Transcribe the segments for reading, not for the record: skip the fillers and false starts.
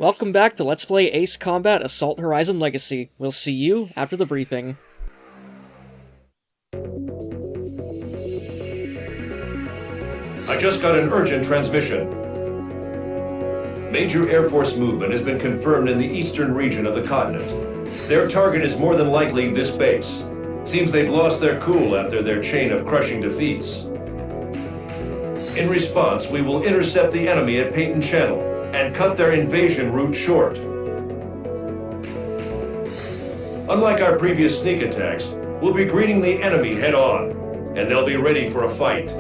Welcome back to Let's Play Ace Combat Assault Horizon Legacy. We'll see you after the briefing. I just got an urgent transmission. Major Air Force movement has been confirmed in the eastern region of the continent. Their target is more than likely this base. Seems they've lost their cool after their chain of crushing defeats. In response, we will intercept the enemy at Payton Channel and cut their invasion route short. Unlike our previous sneak attacks, we'll be greeting the enemy head-on, and they'll be ready for a fight.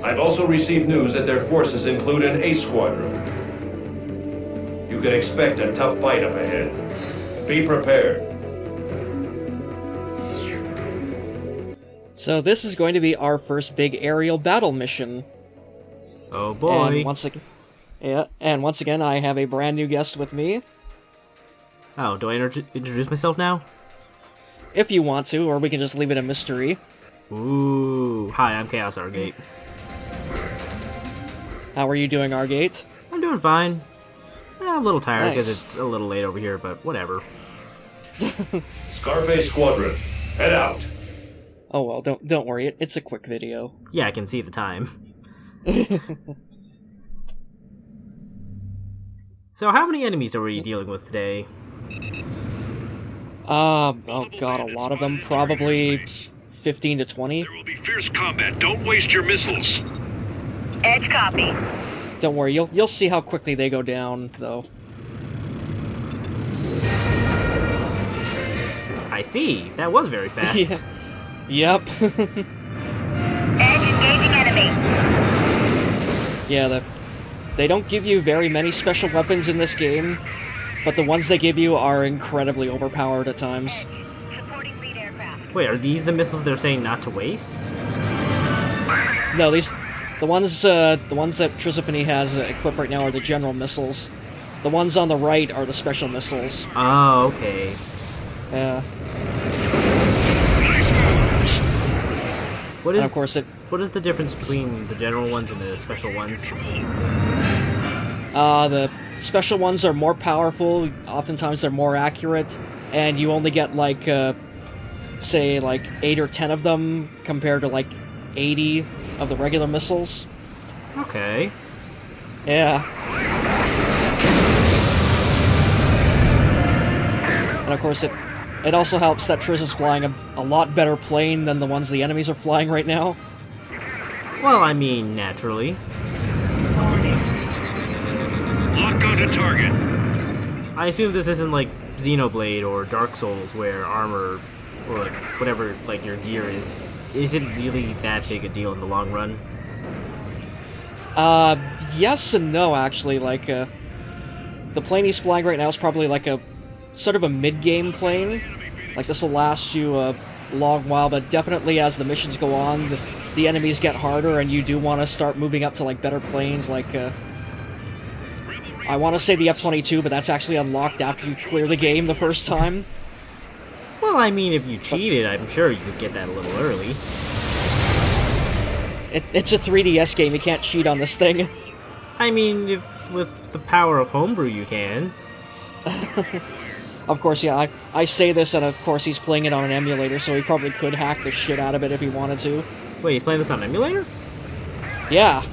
I've also received news that their forces include an A squadron. You can expect a tough fight up ahead. Be prepared. So this is going to be our first big aerial battle mission. Oh boy. And once again, I have a brand new guest with me. Oh, do I introduce myself now? If you want to, or we can just leave it a mystery. Ooh. Hi, I'm ChaosArgate. How are you doing, Argate? I'm doing fine. I'm a little tired because Nice. it's a little late over here, but whatever. Scarface Squadron, head out. Oh well, don't worry, it's a quick video. Yeah, I can see the time. So how many enemies are we dealing with today? Oh god, a lot of them. Probably 15 to 20. There will be fierce combat. Don't waste your missiles. Edge copy. Don't worry, you'll see how quickly they go down, though. I see. That was very fast. Yeah. Yep. Edge engaging enemy. Yeah, they don't give you very many special weapons in this game, but the ones they give you are incredibly overpowered at times. Supporting lead aircraft. Wait, are these the missiles they're saying not to waste? No, the ones that Trizopany has equipped right now are the general missiles. The ones on the right are the special missiles. Oh, okay. Yeah. Nice moves. What And is of course what is the difference between the general ones and the special ones? the special ones are more powerful, oftentimes they're more accurate, and you only get like, say, like 8 or 10 of them compared to like 80 of the regular missiles. Okay. Yeah. And of course it also helps that Triz is flying a lot better plane than the ones the enemies are flying right now. Well, I mean, naturally. Lock onto target. I assume this isn't like Xenoblade or Dark Souls where armor or like whatever like your gear isn't really that big a deal in the long run. Yes and no, actually. Like, the plane he's flying right now is probably like a sort of a mid-game plane. Like, this will last you a long while, but definitely as the missions go on, the enemies get harder, and you do want to start moving up to, like, better planes, like, I want to say the F-22, but that's actually unlocked after you clear the game the first time. Well, I mean, if you cheated, I'm sure you could get that a little early. It's a 3DS game, you can't cheat on this thing. I mean, if with the power of homebrew you can. Of course, yeah, I say this, and of course he's playing it on an emulator, so he probably could hack the shit out of it if he wanted to. Wait, he's playing this on emulator? Yeah.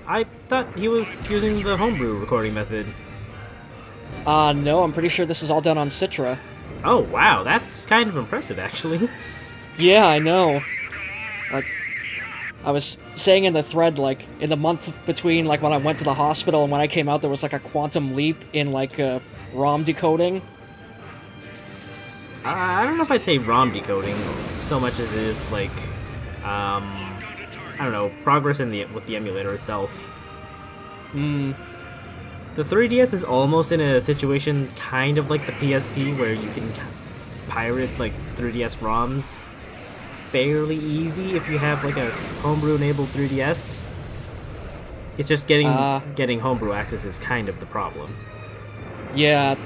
I thought he was using the homebrew recording method. No, I'm pretty sure this is all done on Citra. Oh, wow, that's kind of impressive, actually. Yeah, I know. Like, I was saying in the thread, like, in the month between, like, when I went to the hospital and when I came out, there was, like, a quantum leap in, like, ROM decoding. I don't know if I'd say ROM decoding so much as it is, like, I don't know, progress with the emulator itself. Hmm. The 3DS is almost in a situation kind of like the PSP where you can pirate, like, 3DS ROMs fairly easy if you have, like, a homebrew-enabled 3DS. It's just getting homebrew access is kind of the problem. Yeah,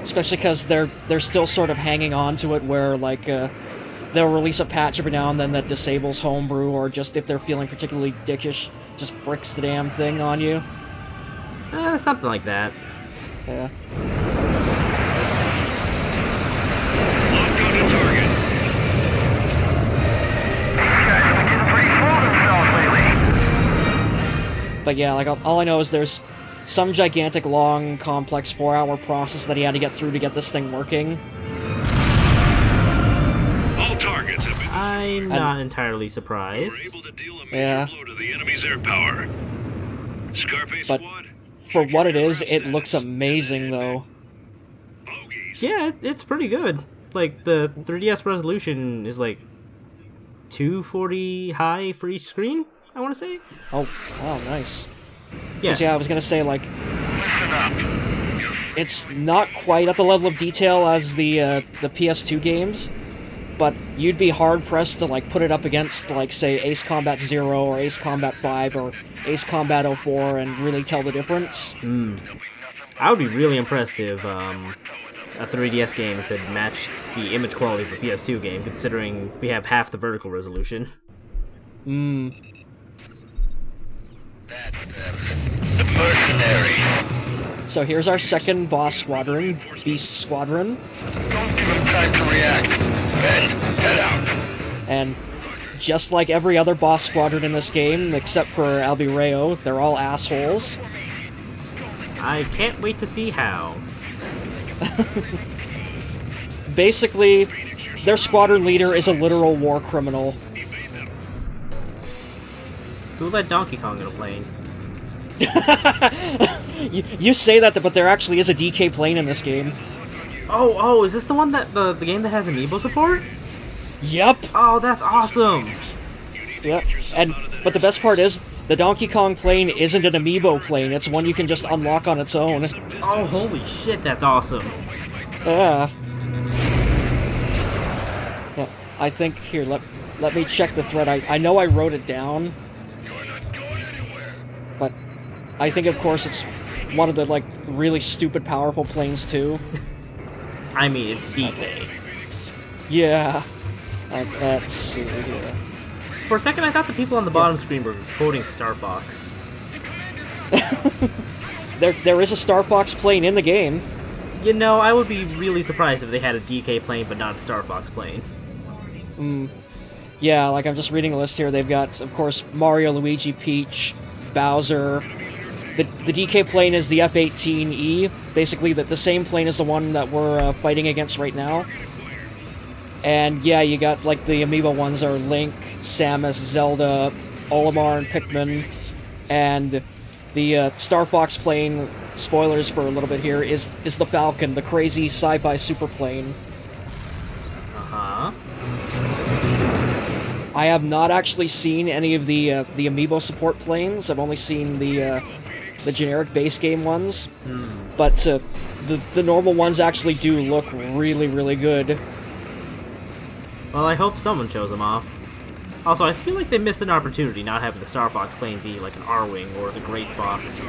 especially because they're still sort of hanging on to it where, like, they'll release a patch every now and then that disables homebrew, or just if they're feeling particularly dickish, just bricks the damn thing on you. Something like that. Yeah. Lock onto target. But yeah, like all I know is there's some gigantic, long, complex 4-hour process that he had to get through to get this thing working. All targets have been I'm not entirely surprised. We're able to deal a major Yeah. blow to the enemy's air power. Scarface But squad. For check what your it is, aircraft it looks status. amazing, though. Bogeys. Yeah, it's pretty good. Like, the 3DS resolution is like 240 high for each screen, I want to say. Oh, wow, nice. Yeah. 'Cause, yeah, I was gonna say, like, it's not quite at the level of detail as the PS2 games, but you'd be hard-pressed to, like, put it up against, like, say, Ace Combat 0 or Ace Combat 5 or Ace Combat 04 and really tell the difference. I would be really impressed if a 3DS game could match the image quality of a PS2 game, considering we have half the vertical resolution. The mercenary. So here's our second boss squadron, Beast Squadron, Don't give him time to react. Ben, head out. and just like every other boss squadron in this game, except for Albireo, they're all assholes. I can't wait to see how. Basically, their squadron leader is a literal war criminal. Who let Donkey Kong in a plane? You say that, but there actually is a DK plane in this game. Oh, is this the one that the game that has amiibo support? Yep. Oh, that's awesome! Yep. But the best part is, the Donkey Kong plane isn't an amiibo plane. It's one you can just unlock on its own. Oh, holy shit, that's awesome! Yeah. Yeah. I think here. Let me check the thread. I know I wrote it down, but I think of course it's one of the like really stupid powerful planes too. I mean, it's DK. Yeah. Let's see here. For a second, I thought the people on the bottom screen were quoting Star Fox. There is a Star Fox plane in the game. You know, I would be really surprised if they had a DK plane but not a Star Fox plane. Yeah, like I'm just reading a list here. They've got, of course, Mario, Luigi, Peach, Bowser. The DK plane is the F-18E, basically the same plane as the one that we're fighting against right now. And yeah, you got like the amiibo ones are Link, Samus, Zelda, Olimar, and Pikmin. And the Star Fox plane, spoilers for a little bit here, is the Falcon, the crazy sci-fi super plane. Uh-huh. I have not actually seen any of the amiibo support planes. I've only seen the generic base game ones. But the normal ones actually do look really, really good. Well, I hope someone shows them off. Also, I feel like they missed an opportunity not having the Star Fox plane be like an R-Wing or the Great Fox.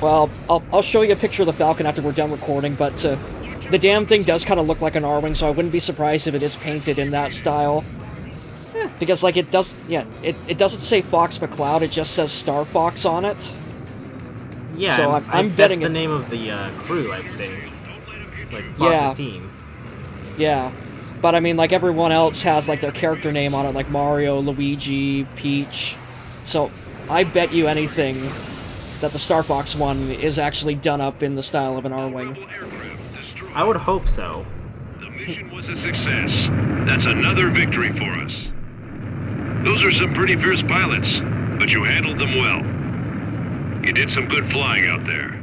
Well, I'll show you a picture of the Falcon after we're done recording, but the damn thing does kind of look like an R-Wing, so I wouldn't be surprised if it is painted in that style. Because, like, it doesn't say Fox McCloud, it just says Star Fox on it. Yeah, So I'm betting that's the it- name of the crew, I think. Like, Fox's Yeah. team. Yeah. But, I mean, like, everyone else has, like, their character name on it, like Mario, Luigi, Peach. So, I bet you anything that the Star Fox one is actually done up in the style of an R-Wing. Aircraft destroyed. I would hope so. The mission was a success. That's another victory for us. Those are some pretty fierce pilots, but you handled them well. You did some good flying out there.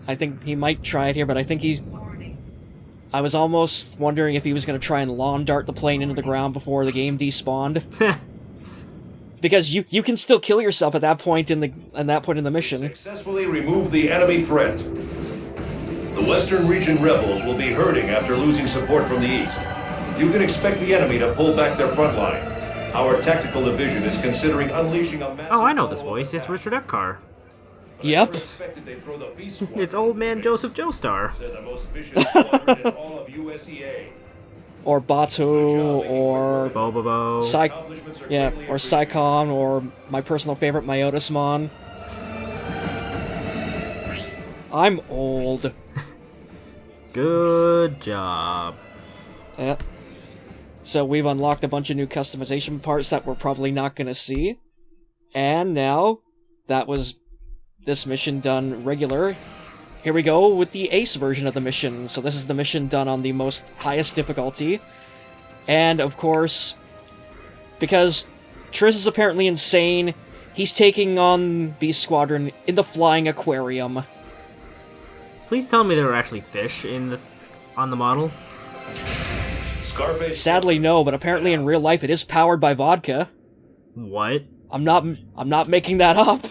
I think he might try it here, but I think he's... I was almost wondering if he was going to try and lawn dart the plane into the ground before the game despawned. Because you can still kill yourself at that point in the mission. Successfully remove the enemy threat. The Western Region rebels will be hurting after losing support from the East. You can expect the enemy to pull back their front line. Our tactical division is considering unleashing a massive... Oh, I know this voice. It's Richard Epcar. Yep. It's old man Joseph Joestar. They're the most vicious squadron in all of USEA. or Batu, or Bobobo. Yeah, or Psycon, or my personal favorite, Myotismon. I'm old. Good job. Yeah. So we've unlocked a bunch of new customization parts that we're probably not going to see. And now, that was this mission done regular. Here we go with the Ace version of the mission. So this is the mission done on the most highest difficulty. And, of course, because Triss is apparently insane, he's taking on Beast Squadron in the flying aquarium. Please tell me there were actually fish on the model. Scarface. Sadly, no, but apparently in real life it is powered by vodka. What? I'm not making that up.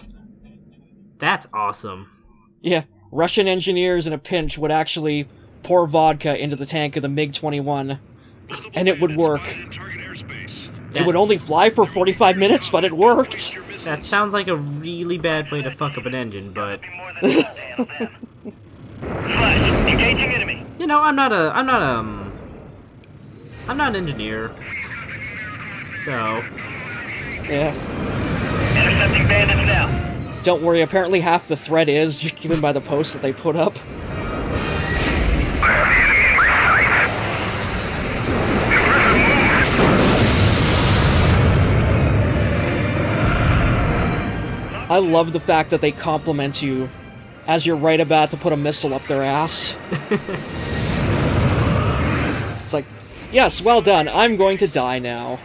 That's awesome. Yeah, Russian engineers in a pinch would actually pour vodka into the tank of the MiG-21, and it would work. It would only fly for 45 minutes, but it worked. That sounds like a really bad way to fuck up an engine, but Flash, engaging enemy. you know, I'm not an engineer. So, Yeah. Intercepting bandits now. Don't worry, apparently half the threat is, given by the post that they put up. I love the fact that they compliment you as you're right about to put a missile up their ass. It's like, yes, well done, I'm going to die now.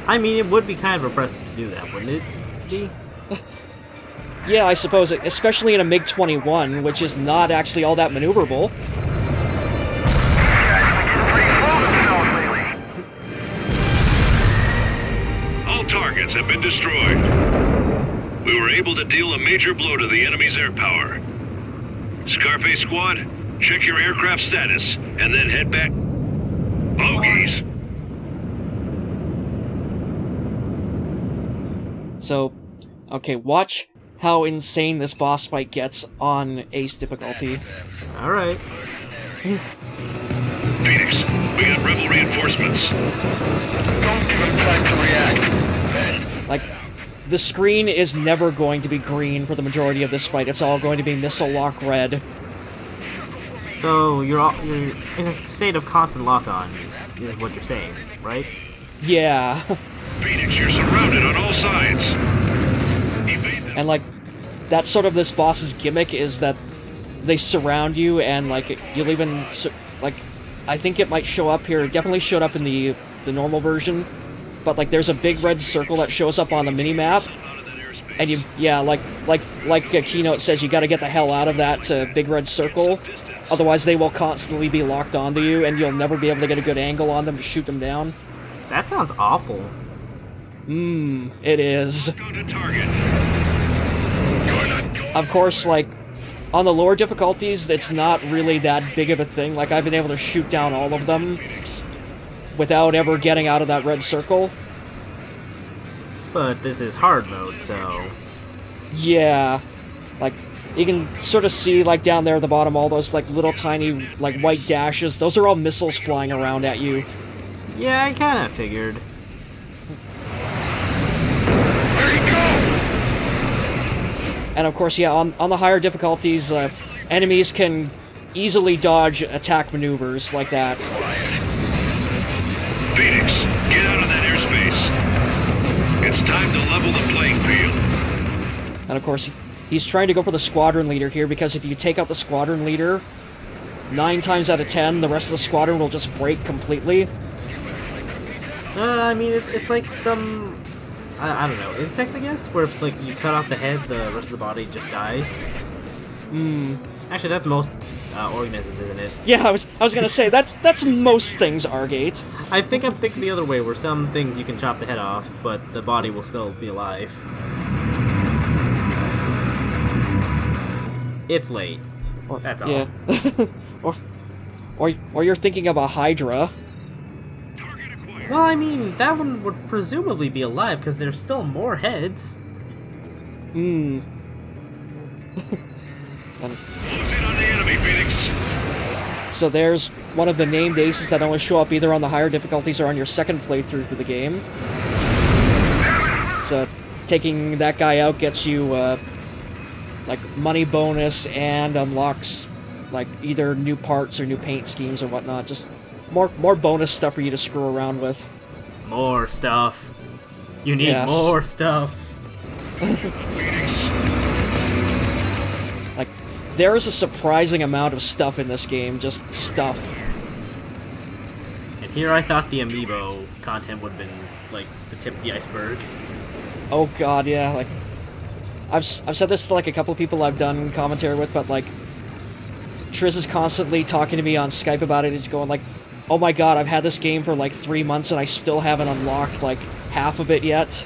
I mean, it would be kind of impressive to do that, wouldn't it be? Yeah, I suppose, especially in a MiG-21, which is not actually all that maneuverable. All targets have been destroyed. We were able to deal a major blow to the enemy's air power. Scarface Squad, check your aircraft status, and then head back. Bogies! So, okay, watch how insane this boss fight gets on Ace difficulty. Alright. Phoenix, we got rebel reinforcements. Don't give him time to react. Like, the screen is never going to be green for the majority of this fight. It's all going to be missile lock red. So, you're in a state of constant lock-on, is what you're saying, right? Yeah. Phoenix, you're surrounded on all sides. Evade them. And, like, that's sort of this boss's gimmick, is that they surround you, and, like, you'll even, like, I think it might show up here. It definitely showed up in the normal version. But, like, there's a big red circle that shows up on the minimap. And you, yeah, like a keynote says, you gotta get the hell out of that big red circle. Otherwise, they will constantly be locked onto you, and you'll never be able to get a good angle on them to shoot them down. That sounds awful. It is. Go to target. Of course, like, on the lower difficulties, it's not really that big of a thing. Like, I've been able to shoot down all of them without ever getting out of that red circle. But this is hard mode, so... Yeah. Like, you can sort of see, like, down there at the bottom, all those, like, little tiny, like, white dashes. Those are all missiles flying around at you. Yeah, I kinda figured. And of course, yeah, on the higher difficulties, enemies can easily dodge attack maneuvers like that. Phoenix, get out of that airspace. It's time to level the playing field. And of course, he's trying to go for the squadron leader here, because if you take out the squadron leader, 9 times out of 10, the rest of the squadron will just break completely. I mean, it's like some... I don't know, insects, I guess? Where if, like, you cut off the head, the rest of the body just dies? Actually, that's most organisms, isn't it? Yeah, I was gonna say, that's most things, Argate. I think I'm thinking the other way, where some things you can chop the head off, but the body will still be alive. It's late. That's all. Yeah. or you're thinking of a Hydra. Well, I mean, that one would presumably be alive, because there's still more heads. Close in on the enemy, Phoenix. So there's one of the named aces that only show up either on the higher difficulties or on your second playthrough through the game. So taking that guy out gets you like money bonus and unlocks like either new parts or new paint schemes or whatnot. Just more bonus stuff for you to screw around with. More stuff. You need Yes. more stuff. Like, there is a surprising amount of stuff in this game, just stuff. And here I thought the amiibo content would have been like the tip of the iceberg. Oh god, yeah, like, I've said this to like a couple people I've done commentary with, but like, Triz is constantly talking to me on Skype about it. He's going like, oh my god, I've had this game for like 3 months and I still haven't unlocked like half of it yet.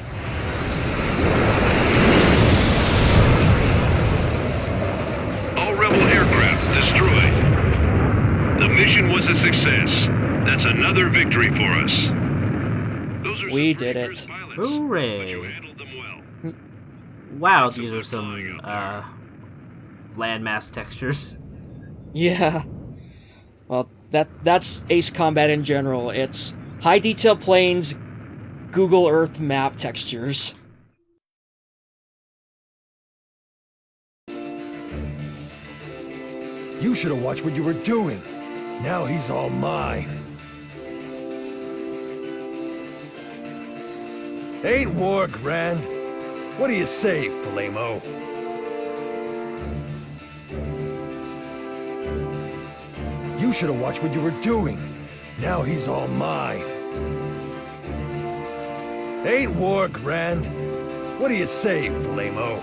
All rebel aircraft destroyed. The mission was a success. That's another victory for us. Those are We some did pretty it. fierce pilots, Hooray. but you handled them well. Wow, these are some landmass textures. Yeah. Well, that's Ace Combat in general. It's high detail planes, Google Earth map textures. You should have watched what you were doing. Now he's all mine. Ain't war grand? What do you say, Falemo? You should have watched what you were doing. Now he's all mine. Ain't war grand? What do you say, Falemo?